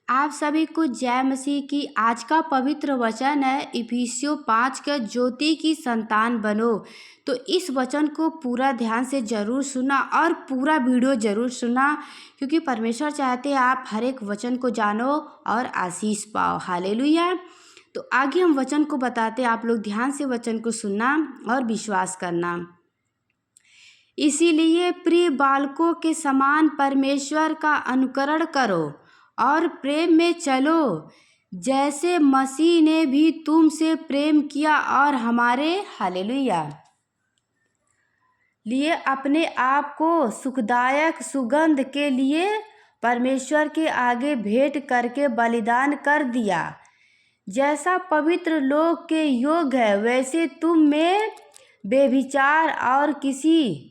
आप सभी को जय मसीह की। आज का पवित्र वचन है इफिसियों 5 का ज्योति की संतान बनो। तो इस वचन को पूरा ध्यान से ज़रूर सुना और पूरा वीडियो ज़रूर सुना, क्योंकि परमेश्वर चाहते हैं आप हर एक वचन को जानो और आशीष पाओ। हालेलुया। तो आगे हम वचन को बताते, आप लोग ध्यान से वचन को सुनना और विश्वास करना। इसीलिए प्रिय बालकों के समान परमेश्वर का अनुकरण करो और प्रेम में चलो, जैसे मसीह ने भी तुमसे प्रेम किया और हमारे हालेलुया लिए अपने आप को सुखदायक सुगंध के लिए परमेश्वर के आगे भेंट करके बलिदान कर दिया, जैसा पवित्र लोग के योग है। वैसे तुम में बेविचार और किसी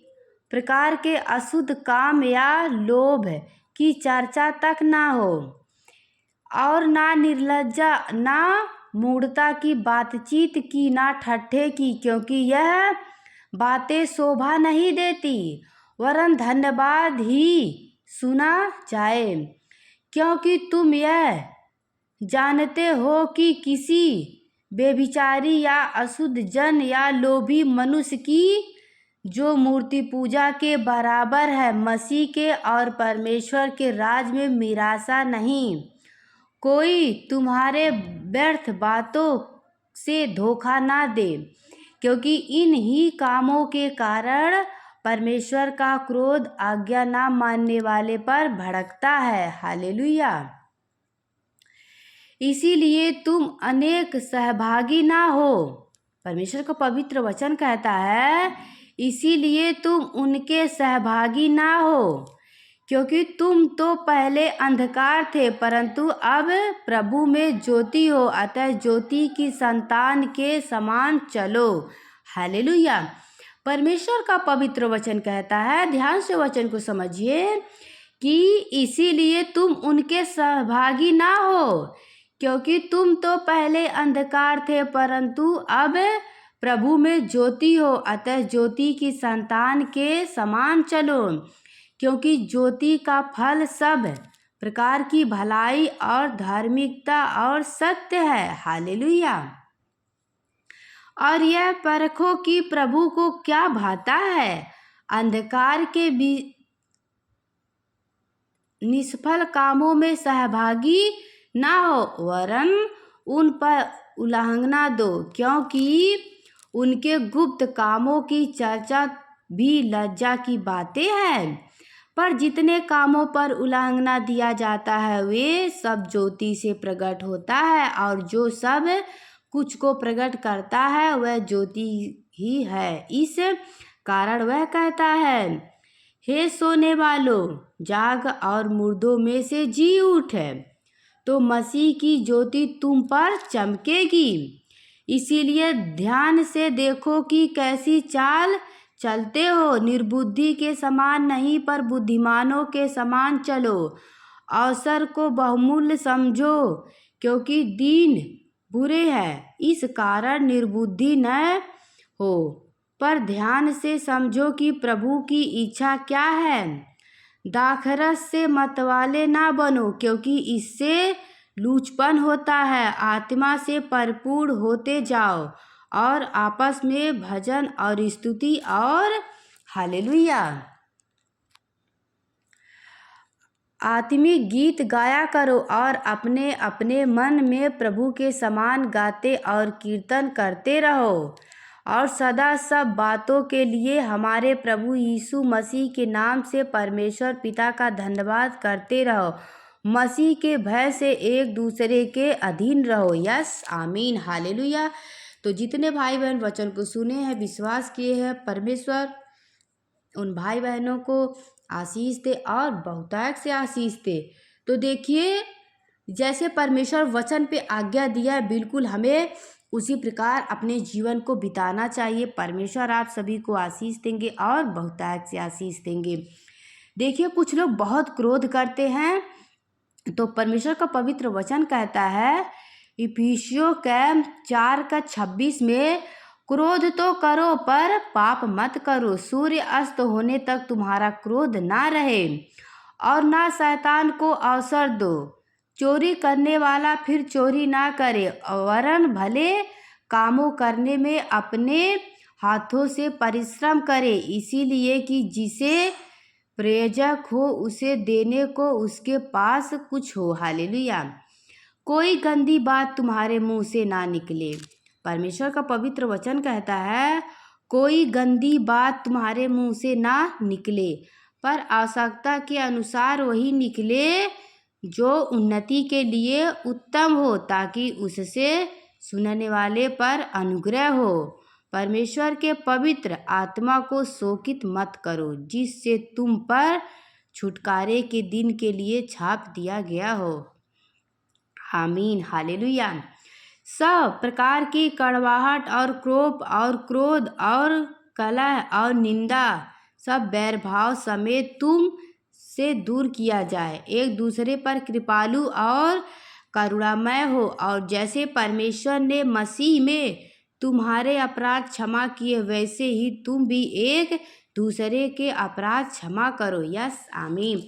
प्रकार के अशुद्ध काम या लोभ की चर्चा तक ना हो, और ना निर्लज्जा, ना मूढ़ता की बातचीत की, ना ठट्ठे की, क्योंकि यह बातें शोभा नहीं देती, वरन धन्यवाद ही सुना जाए। क्योंकि तुम यह जानते हो कि किसी बेविचारी या अशुद्ध जन या लोभी मनुष्य की जो मूर्ति पूजा के बराबर है, मसीह के और परमेश्वर के राज में मिरासा नहीं। कोई तुम्हारे व्यर्थ बातों से धोखा ना दे, क्योंकि इन ही कामों के कारण परमेश्वर का क्रोध आज्ञा ना मानने वाले पर भड़कता है। हालेलुया। इसीलिए तुम अनेक सहभागी ना हो। परमेश्वर का पवित्र वचन कहता है, इसीलिए तुम उनके सहभागी ना हो, क्योंकि तुम तो पहले अंधकार थे, परंतु अब प्रभु में ज्योति हो, अतः ज्योति की संतान के समान चलो। हालेलुया। परमेश्वर का पवित्र वचन कहता है, ध्यान से वचन को समझिए, कि इसीलिए तुम उनके सहभागी ना हो, क्योंकि तुम तो पहले अंधकार थे, परंतु अब प्रभु में ज्योति हो, अतः ज्योति की संतान के समान चलो। क्योंकि ज्योति का फल सब प्रकार की भलाई और धार्मिकता और सत्य है। हालेलुया। और यह परखो कि प्रभु को क्या भाता है। अंधकार के निष्फल कामों में सहभागी ना हो, वरन उन पर उल्लंघना दो, क्योंकि उनके गुप्त कामों की चर्चा भी लज्जा की बातें हैं। पर जितने कामों पर उल्लंघना दिया जाता है वे सब ज्योति से प्रकट होता है, और जो सब कुछ को प्रकट करता है वह ज्योति ही है। इस कारण वह कहता है, हे सोने वालों, जाग और मुर्दों में से जी उठ, तो मसीह की ज्योति तुम पर चमकेगी। इसीलिए ध्यान से देखो कि कैसी चाल चलते हो, निर्बुद्धि के समान नहीं, पर बुद्धिमानों के समान चलो। अवसर को बहुमूल्य समझो, क्योंकि दिन बुरे हैं, इस कारण निर्बुद्धि न हो, पर ध्यान से समझो कि प्रभु की इच्छा क्या है। दाखरस से मतवाले ना बनो, क्योंकि इससे लूचपन होता है। आत्मा से परिपूर्ण होते जाओ, और आपस में भजन और स्तुति और हालेलुया आत्मिक गीत गाया करो, और अपने अपने मन में प्रभु के समान गाते और कीर्तन करते रहो, और सदा सब बातों के लिए हमारे प्रभु यीशु मसीह के नाम से परमेश्वर पिता का धन्यवाद करते रहो। मसीह के भय से एक दूसरे के अधीन रहो। यस, आमीन, हालेलुया। तो जितने भाई बहन वचन को सुने हैं, विश्वास किए हैं, परमेश्वर उन भाई बहनों को आशीष दे और बहुतायत से आशीष दे। तो देखिए, जैसे परमेश्वर वचन पे आज्ञा दिया है, बिल्कुल हमें उसी प्रकार अपने जीवन को बिताना चाहिए। परमेश्वर आप सभी को आशीष देंगे और बहुतायत से आशीष देंगे। देखिए, कुछ लोग बहुत क्रोध करते हैं, तो परमेश्वर का पवित्र वचन कहता है इफिसियों 4:26 में, क्रोध तो करो पर पाप मत करो। सूर्य अस्त होने तक तुम्हारा क्रोध ना रहे, और ना शैतान को अवसर दो। चोरी करने वाला फिर चोरी ना करे, वरन भले कामों करने में अपने हाथों से परिश्रम करे, इसीलिए कि जिसे प्रयोजक हो उसे देने को उसके पास कुछ हो। हालेलुया। कोई गंदी बात तुम्हारे मुंह से ना निकले। परमेश्वर का पवित्र वचन कहता है कोई गंदी बात तुम्हारे मुंह से ना निकले, पर आवश्यकता के अनुसार वही निकले जो उन्नति के लिए उत्तम हो, ताकि उससे सुनने वाले पर अनुग्रह हो। परमेश्वर के पवित्र आत्मा को शोकित मत करो, जिससे तुम पर छुटकारे के दिन के लिए छाप दिया गया हो। आमीन। हालेलुया। सब प्रकार की कड़वाहट और क्रोध और कलह और निंदा सब बैर भाव समेत तुम से दूर किया जाए। एक दूसरे पर कृपालु और करुणामय हो, और जैसे परमेश्वर ने मसीह में तुम्हारे अपराध क्षमा किए, वैसे ही तुम भी एक दूसरे के अपराध क्षमा करो। यस, आमीन।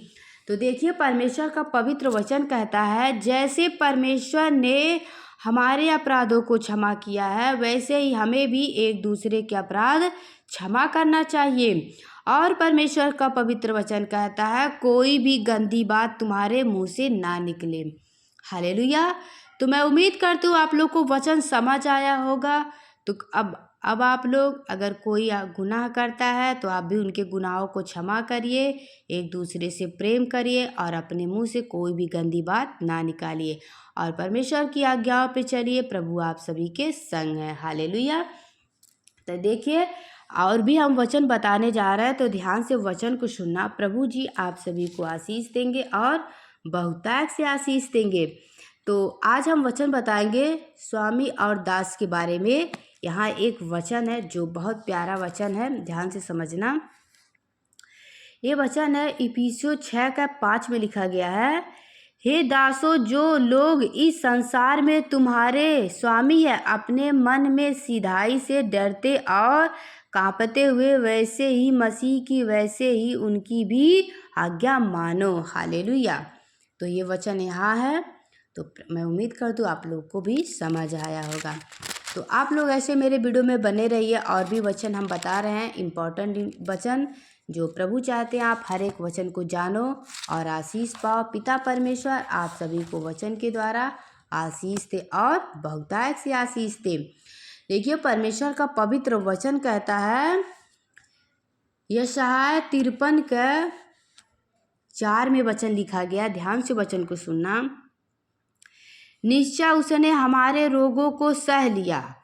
तो देखिए, परमेश्वर का पवित्र वचन कहता है जैसे परमेश्वर ने हमारे अपराधों को क्षमा किया है, वैसे ही हमें भी एक दूसरे के अपराध क्षमा करना चाहिए। और परमेश्वर का पवित्र वचन कहता है कोई भी गंदी बात तुम्हारे मुंह से ना निकले। हालेलुया। तो मैं उम्मीद करती हूँ आप लोग को वचन समझ आया होगा। तो अब आप लोग अगर कोई गुनाह करता है तो आप भी उनके गुनाहों को क्षमा करिए, एक दूसरे से प्रेम करिए और अपने मुंह से कोई भी गंदी बात ना निकालिए, और परमेश्वर की आज्ञाओं पे चलिए। प्रभु आप सभी के संग है। हालेलुया। तो देखिए, और भी हम वचन बताने जा रहे हैं, तो ध्यान से वचन को सुनना। प्रभु जी आप सभी को आशीष देंगे और बहुतायत से आशीष देंगे। तो आज हम वचन बताएंगे स्वामी और दास के बारे में। यहाँ एक वचन है जो बहुत प्यारा वचन है, ध्यान से समझना। ये वचन है इफिसियों 6:5 में लिखा गया है, हे दासों, जो लोग इस संसार में तुम्हारे स्वामी है, अपने मन में सीधाई से डरते और कांपते हुए वैसे ही मसीह की वैसे ही उनकी भी आज्ञा मानो। हालेलुया। तो ये वचन यहाँ है। तो मैं उम्मीद करती हूँ आप लोग को भी समझ आया होगा। तो आप लोग ऐसे मेरे वीडियो में बने रहिए, और भी वचन हम बता रहे हैं, इम्पोर्टेंट वचन जो प्रभु चाहते हैं आप हर एक वचन को जानो और आशीष पाओ। पिता परमेश्वर आप सभी को वचन के द्वारा आशीष दे और बहुतायत से आशीष दे। देखिए, परमेश्वर का पवित्र वचन कहता है यशायाह 53:4 में वचन लिखा गया, ध्यान से वचन को सुनना। निश्चय उसने हमारे रोगों को सह लिया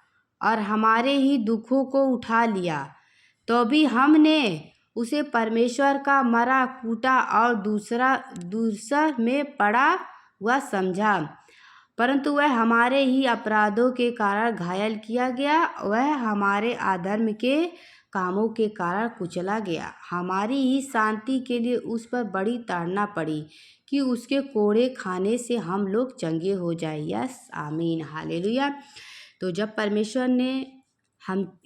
और हमारे ही दुखों को उठा लिया, तो भी हमने उसे परमेश्वर का मरा कूटा और दूसरा में पड़ा हुआ समझा, परंतु वह हमारे ही अपराधों के कारण घायल किया गया, वह हमारे अधर्म के कामों के कारण कुचला गया। हमारी ही शांति के लिए उस पर बड़ी ताड़ना पड़ी कि उसके कोड़े खाने से हम लोग चंगे हो जाए। यस, आमीन। हालेलुया। तो जब परमेश्वर ने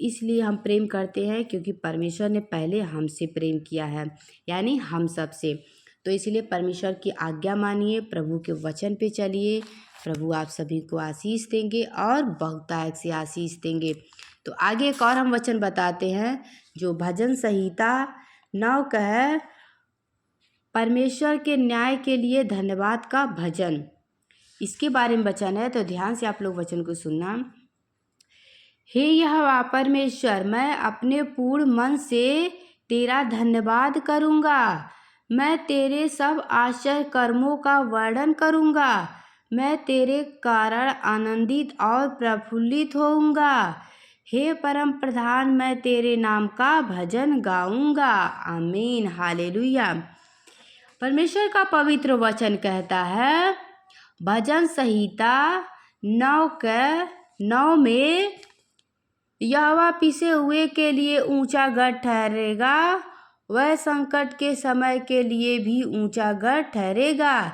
इसलिए हम प्रेम करते हैं क्योंकि परमेश्वर ने पहले हमसे प्रेम किया है, यानी हम सब से। तो इसलिए परमेश्वर की आज्ञा मानिए, प्रभु के वचन पे चलिए। प्रभु आप सभी को आशीष देंगे और बहुतायत से आशीष देंगे। तो आगे एक और हम वचन बताते हैं जो भजन संहिता 9 का है, परमेश्वर के न्याय के लिए धन्यवाद का भजन। इसके बारे में वचन है, तो ध्यान से आप लोग वचन को सुनना। हे यहोवा परमेश्वर, मैं अपने पूर्ण मन से तेरा धन्यवाद करूँगा, मैं तेरे सब आश्चर्य कर्मों का वर्णन करूँगा, मैं तेरे कारण आनंदित और प्रफुल्लित होऊंगा। हे परम प्रधान, मैं तेरे नाम का भजन गाऊंगा। आमीन। हालेलुया। परमेश्वर का पवित्र वचन कहता है भजन संहिता 9:9 में, यहोवा पिसे हुए के लिए ऊंचा गढ़ ठहरेगा, वह संकट के समय के लिए भी ऊंचा गढ़ ठहरेगा।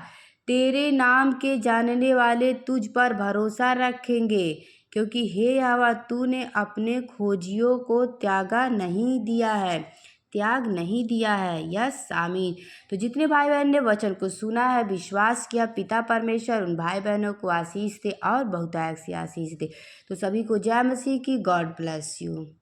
तेरे नाम के जानने वाले तुझ पर भरोसा रखेंगे, क्योंकि हे यहोवा तूने अपने खोजियों को त्यागा नहीं दिया है। त्याग नहीं दिया है। यस, आमीन। तो जितने भाई बहन ने वचन को सुना है, विश्वास किया, पिता परमेश्वर उन भाई बहनों को आशीष दे और बहुतायत से आशीष दे। तो सभी को जय मसीह की। God bless you.